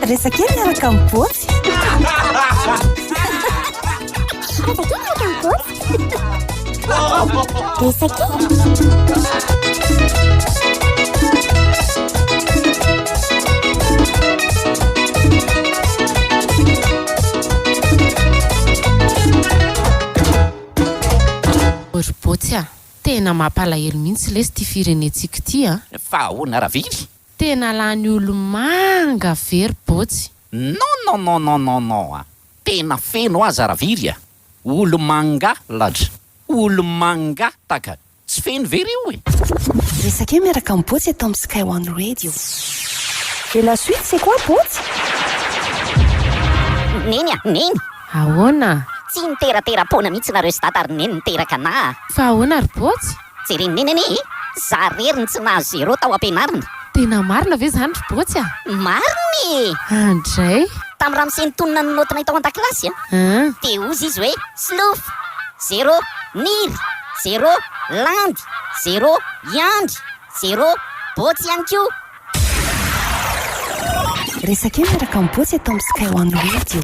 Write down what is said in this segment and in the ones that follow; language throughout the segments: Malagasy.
Resaka kely miaraka amin'ny botsy. Resaka Ry botsy a, tena mampalahelo mihitsy lesy ty firenetsika ty a. Fa ahoana Raviry? Tena lany olo manga very botsy. Non. Tena feno aza Raviry a. Olo manga ladra. Olo manga taka. Tsy feno very io e. resaka kely miaraka amin'ny botsy eto amin'ny Sky One Radio. Et la suite c'est quoi botsy? Neny. Ahoana? Tsy niteratera-pona mihitsy nareo sy data ary neny niteraka na. Fa ahoana ry botsy? Jereny neny za reriny tsy nahazo 0 tao am-pianarana. Tena marina ve zany ry botsy a? Mariny! Andray? Tamin'ny raha misentonina ny notina tao an-dakilasy dia ozy izy hoe slof 0 niry 0 landy 0 iandry 0 botsy ihany koa. Resaka kely miaraka amin'ny botsy eto amin'ny Sky One Radio.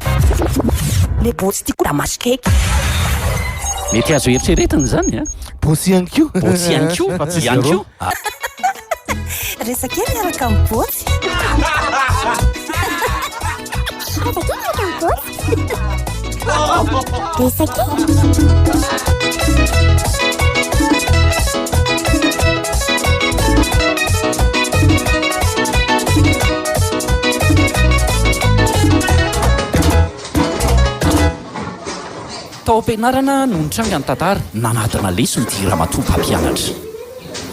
Le botsy tiako da masikeky. Mety azo eritreretana zany a. Botsy ihany koa. Botsy ihany koa. Ihany koa. Resaka kely miaraka amin'ny botsy. Tao am-pianarana no nitranga ny tantara nanadina lesony ty ramatoa mpampianatra.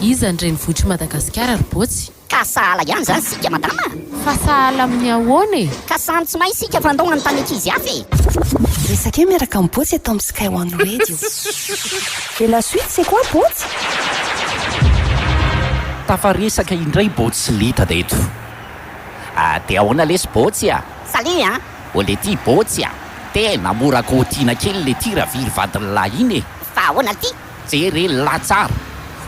Iza ndray nivotry Madagasikara ry botsy? Ka sahala ihany zany sika madama. Fa sahala amin'ny ahoana e? Ka samy tsy mahay sika fa andao anontany ankizy hafa e. Resaka kely miaraka amin'ny botsy eto amin'ny Sky One Radio. Et la suite c'est quoi botsy? Tafaresaka indray botsy sy lita da eto. Dia ahoana lesy botsy a? Salut O le ty botsy a. Tena mora kôtiana kely le ty Raviry vadiny lahy iny e. fa ahoana ty? Jery lahy tsara.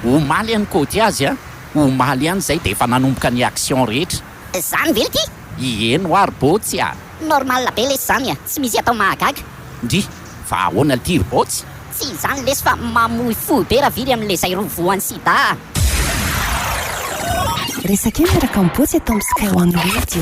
Omaly ihany kôty azy a. Omaly ihany zay dia efa nanomboka ny action rehetra. Zany vely ty? Ieno ary botsy a. Normal be lesy zany a, tsy misy atao mahagaga. Ndry, fa ahoana ty ry botsy? Tsy zany lesy fa mamoy fohy be Raviry amin'le zay rovoan'ny sida. Resaka kely miaraka amin'ny botsy eto amin'ny Sky One Radio.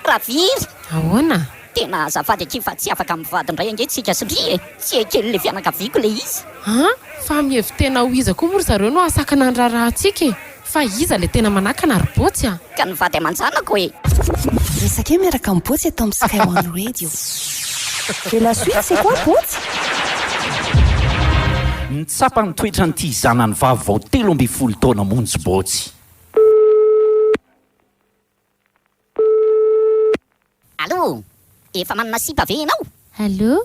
Raviry. Ahoana? Tena azafady aty fa tsy afaka mivady indray angetsika satria tsy haikely le fianakaviako le izy. Fa mihevy tena ho iza koa moa zareo no asakana ny raharahantsika e. Fa iza le tena manakana ry botsy a? Ka nivady aman-janako e. Resaka kely miaraka amin'ny botsy eto amin'ny Sky One Radio. Et la suite c'est quoi botsy? Nitsapa ny toetra n'ity zanany vavy vao 13 taona monjy botsy. Allô? Efa manana sipa ve ianao? Allô?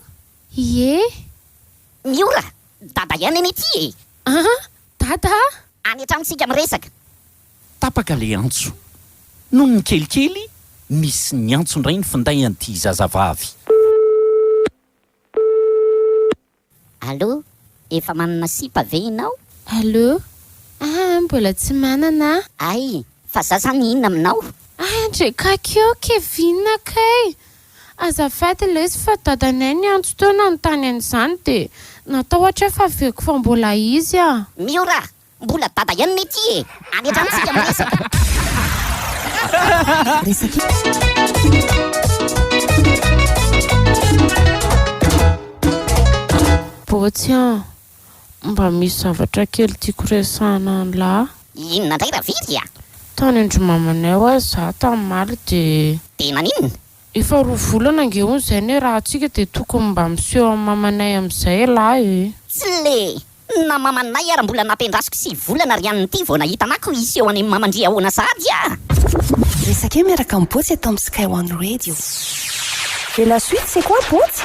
Ie? Miora, dada ihany eny ety e. Dada? Any an-tranontsika miresaka. Tapaka le antso. Noho ny kelikely, misy ny antso indray ny finday an'ity zazavavy. Allô? Efa manana sipa ve ianao? Allô? Mbola tsy manana. Ay, fa za zany inona aminao? Andre kakeo Kevin kay. Azafady lesy fa dadanay ny antso teo nanontany an'izany dia natao ohatra fa veko fa mbola izy a. Miora, mbola dada ihany mety e. Any an-tranontsika miresaka. Resaka botsy a, mba misy zavatra kely tiako resahana ny lahy. Inona indray Raviry a? Tany andromamanay ho azy za tamaly dia Tena ninona? efa 2 volana angeony izay ny raha antsika dia tokony mba miseho amin'ny mamanay amin'izay lahy e. Tsy le na mamanay ara mbola nampiandrasiko 6 volana ry an'ity vao nahitanako izy eo any amin'ny mamandria ahoana sady a. resaka kely miaraka amin'ny botsy eto amin'ny Sky One Radio. Et la suite c'est quoi botsy?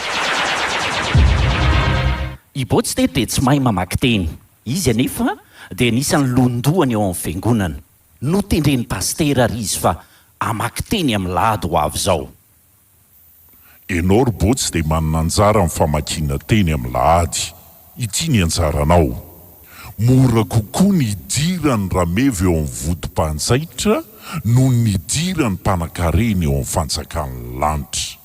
I botsy teto dia tsy mahay mamaky teny. Izy anefa dia anisan'ny londohany eo amin'ny fiangonana. Notendren'ny pastera ary izy fa amaky teny amin'ny lahady ho avy zao. Ianao ry botsy dia manana anjara amin'ny famakiana teny amin'ny lahady. ity ny anjaranao. Mora kokoa ny idirany rameva eo amin'ny vodim-panjaitra noho ny idirany mpanan-karena eo amin'ny fanjakan'ny lanitra.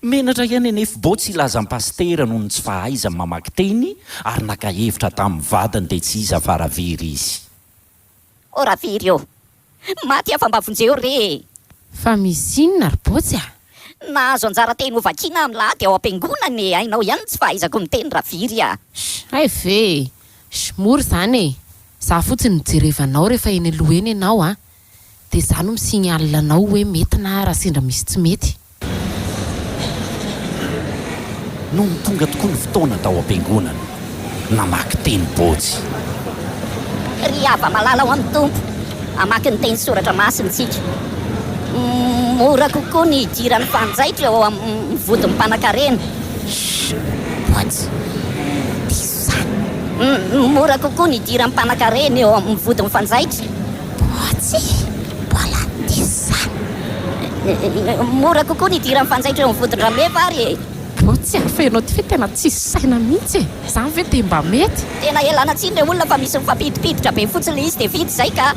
Menatra ihany anefa botsy ilaza pastera noho ny tsy fahaizany mamaky teny ary naka-hevitra tamin'ny vadiny dia tsy iza fa raviry izy. O raviry eo, maty afambavonjeo re. Fa misy inona ry botsy a? Nahazo anjara teny ho vakiana amin'ny lahy dia ao am-piangonana ainao ihany tsy fahaizako miteny raviry a. Ay ve, mora zany e. Za fotsiny mijerevanao rehefa eny aloha eny ianao a. Dia za no misignale anao hoe mety na raha sendra misy tsy mety. No ny tonga tokoa ny fotoana tao am-piangonana namaky teny botsy. Ry ava malala ho amin'ny tompo, amaky ny teny soratra masintsika. Mora kokoa ny idiran'ny fanjaitra eo amin'ny vodin'ny mpanan-karena. Botsy, diso zany. Mora kokoa ny idiran'ny mpanan-karena eo amin'ny vodin'ny fanjaitra. Botsy, mbola diso zany. Mora kokoa ny idiran'ny fanjaitra eo amin'ny vodin'ny rameva ary e. Botsy afenao ty fe tena tsisy saina mihitsy e. Zany ve dia mba mety? Tena elana tsiny le olona fa misy mifampidipiditra be fotsiny le izy dia vita izay ka.